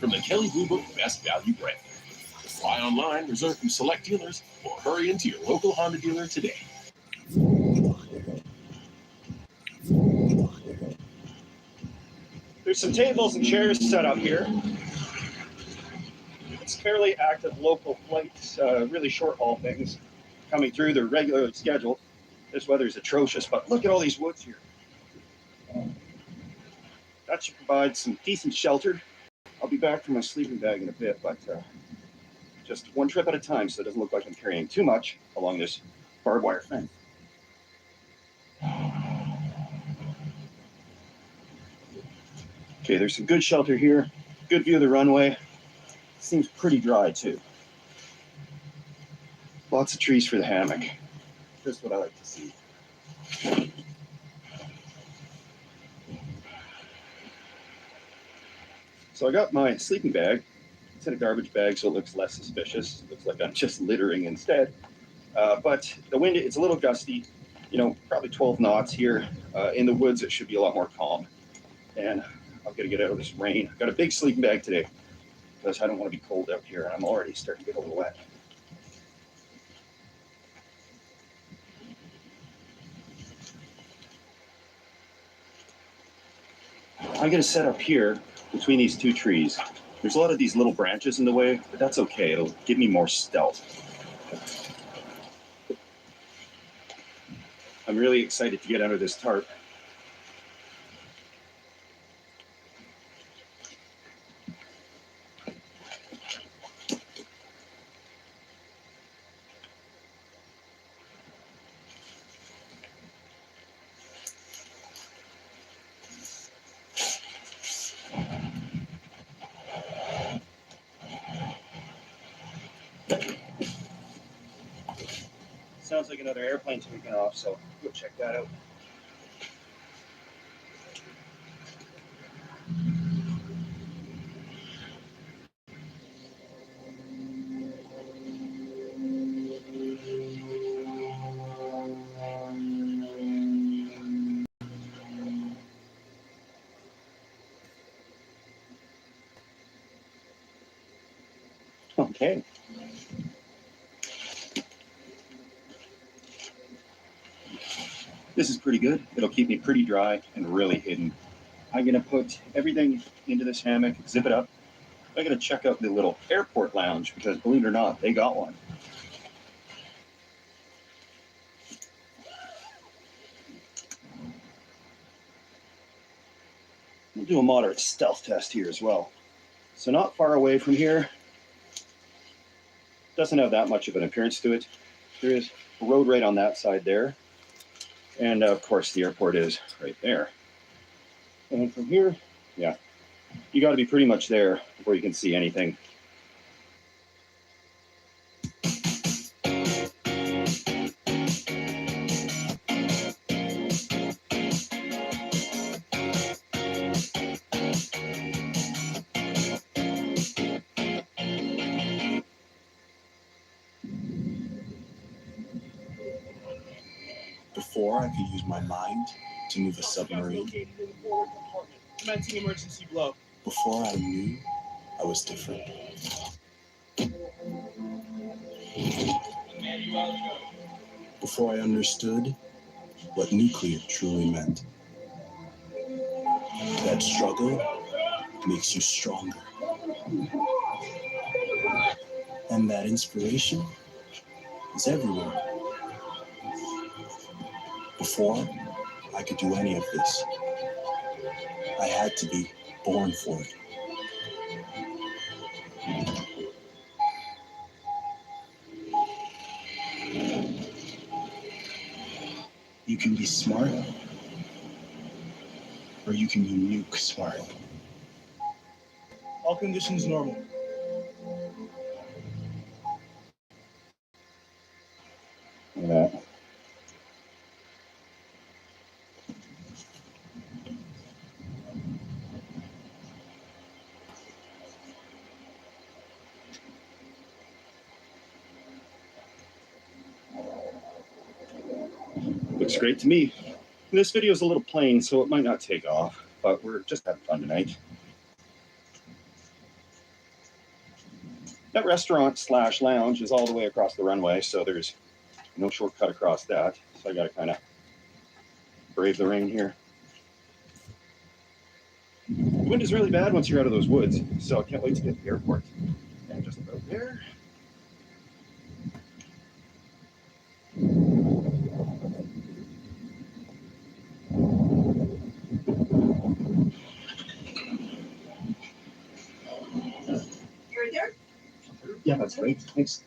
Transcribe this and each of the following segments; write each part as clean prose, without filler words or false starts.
from the Kelly Blue Book Best Value brand. Buy online, reserve from select dealers, or hurry into your local Honda dealer today. There's some tables and chairs set up here. It's fairly active local flights, really short haul things coming through. They're regularly scheduled. This weather is atrocious, but look at all these woods here. That should provide some decent shelter. I'll be back for my sleeping bag in a bit, but just one trip at a time so it doesn't look like I'm carrying too much along this barbed wire fence. Okay, there's some good shelter here. Good view of the runway. Seems pretty dry too. Lots of trees for the hammock. Just what I like to see. So I got my sleeping bag. It's in a garbage bag so it looks less suspicious. It looks like I'm just littering instead. But the wind, it's a little gusty, you know, probably 12 knots here. In the woods, it should be a lot more calm. And I've got to get out of this rain. I've got a big sleeping bag today because I don't want to be cold out here. I'm already starting to get a little wet. I'm going to set up here between these two trees. There's a lot of these little branches in the way, but that's okay. It'll give me more stealth. I'm really excited to get under this tarp. Sounds like another airplane taking off, so go check that out. Okay. This is pretty good. It'll keep me pretty dry and really hidden. I'm going to put everything into this hammock, zip it up. I'm going to check out the little airport lounge because, believe it or not, they got one. We'll do a moderate stealth test here as well. So not far away from here. Doesn't have that much of an appearance to it. There is a road right on that side there. And of course the airport is right there. And from here, yeah, you got to be pretty much there before you can see anything. Before I could use my mind to move a submarine, Commencing emergency blow. before I knew I was different. Before I understood what nuclear truly meant. That struggle makes you stronger. And that inspiration is everywhere. Before I could do any of this, I had to be born for it. You can be smart, or you can be nuke smart. All conditions normal. Look at that. Looks great to me. This video is a little plain, so it might not take off, but we're just having fun tonight. That restaurant slash lounge is all the way across the runway, so there's no shortcut across that. So I got to kind of brave the rain here. The wind is really bad once you're out of those woods, so I can't wait to get to the airport. And just about there. You're there? Yeah, that's great. Thanks.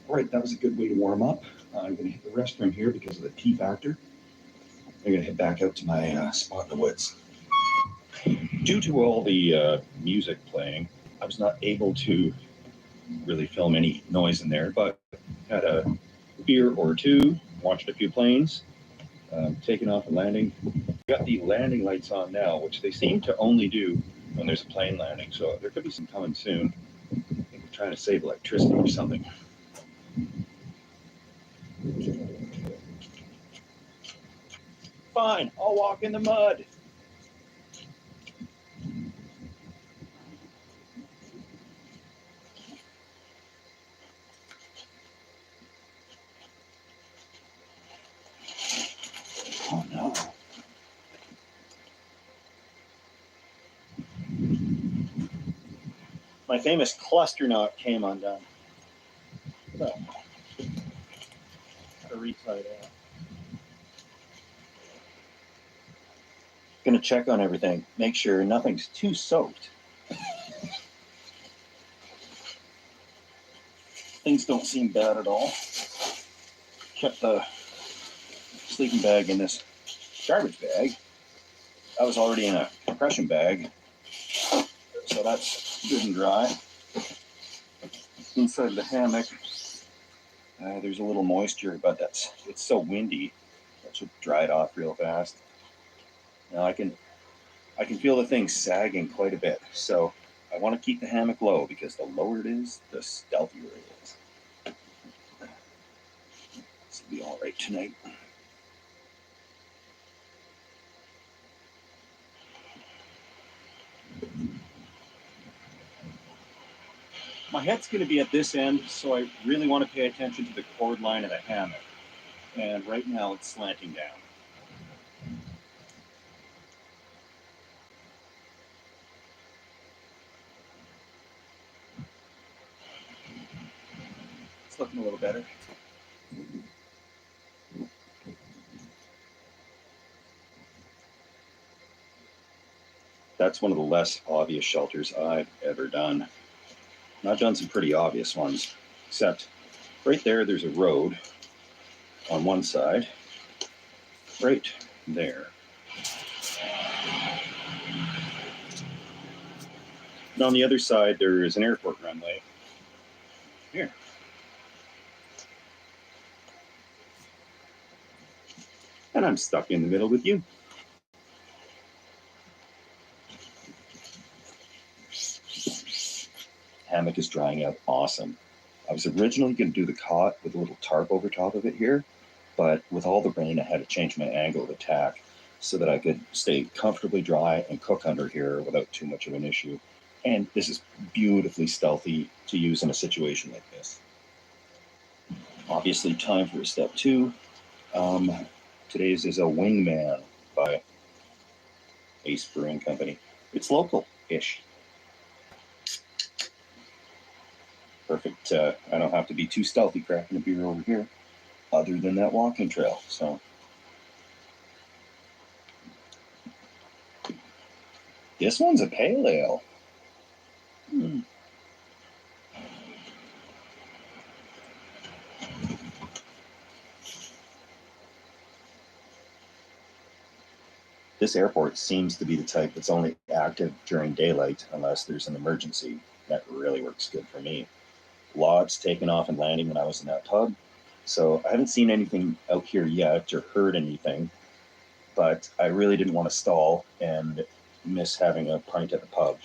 All right, that was a good way to warm up. I'm going to hit the restroom here because of the T factor. I'm going to head back out to my spot in the woods. Due to all the music playing, I was not able to really film any noise in there, but had a beer or two, watched a few planes, taking off and landing. Got the landing lights on now, which they seem to only do when there's a plane landing, so there could be some coming soon. I think we're trying to save electricity or something. Fine, I'll walk in the mud. Oh no. My famous cluster knot came undone. So, gotta retie that. Gonna check on everything, make sure nothing's too soaked. Things don't seem bad at all. Kept the sleeping bag in this garbage bag. That was already in a compression bag, so that's good and dry. Inside of the hammock, there's a little moisture, but it's so windy that should dry it off real fast. Now I can feel the thing sagging quite a bit, so I want to keep the hammock low because the lower it is, the stealthier it is. This will be all right tonight. My head's going to be at this end, so I really want to pay attention to the cord line of the hammock. And right now it's slanting down. It's looking a little better. That's one of the less obvious shelters I've ever done. And I've done some pretty obvious ones, except right there's a road on one side, right there. And on the other side, there is an airport runway. Here. And I'm stuck in the middle with you. Hammock is drying out awesome. I was originally going to do the cot with a little tarp over top of it here, but with all the rain, I had to change my angle of attack so that I could stay comfortably dry and cook under here without too much of an issue. And this is beautifully stealthy to use in a situation like this. Obviously, time for step two. Today's is a Wingman by Ace Brewing Company. It's local-ish. Perfect. I don't have to be too stealthy cracking a beer over here, other than that walking trail. So this one's a pale ale. This airport seems to be the type that's only active during daylight unless there's an emergency. That really works good for me. Lots taking off and landing when I was in that pub. So I haven't seen anything out here yet or heard anything, but I really didn't want to stall and miss having a pint at the pub.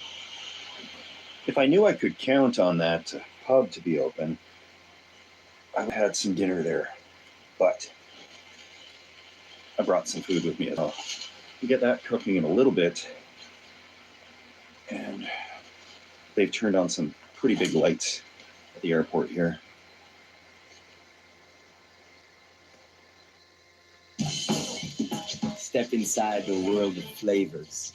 If I knew I could count on that pub to be open, I would have had some dinner there. But I brought some food with me as well. You get that cooking in a little bit. And they've turned on some pretty big lights at the airport here. Step inside the world of flavors.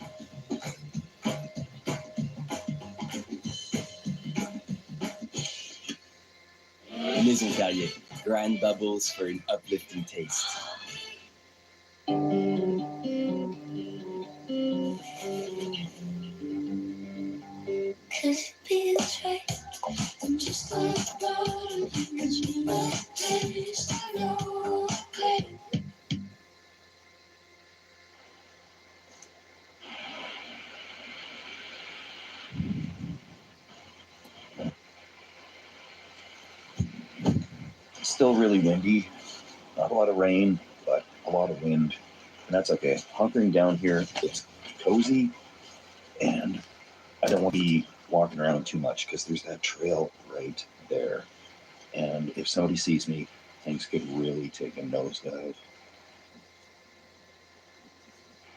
Maison Carrier, grand bubbles for an uplifting taste. Cause it feels right. I'm just like water. Cause you know taste, I know okay. Still really windy. Not a lot of rain, but a lot of wind. And that's okay. Hunkering down here, it's cozy. And I don't want to be walking around too much because there's that trail right there. And if somebody sees me, things could really take a nosedive.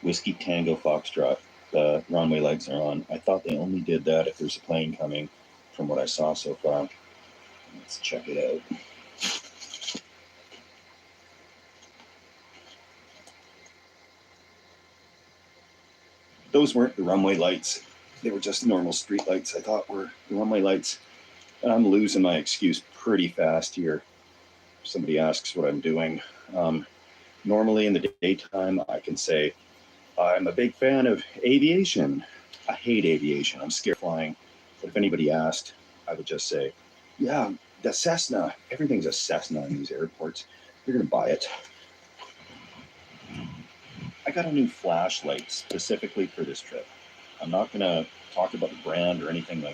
Whiskey Tango Foxtrot. The runway lights are on. I thought they only did that if there's a plane coming, from what I saw so far. Let's check it out. Those weren't the runway lights. They were just normal street lights I thought were the runway lights. And I'm losing my excuse pretty fast here. If somebody asks what I'm doing. Normally in the daytime, I can say, I'm a big fan of aviation. I hate aviation. I'm scared of flying. But if anybody asked, I would just say, yeah, the Cessna. Everything's a Cessna in these airports. You're going to buy it. I got a new flashlight specifically for this trip. I'm not going to talk about the brand or anything like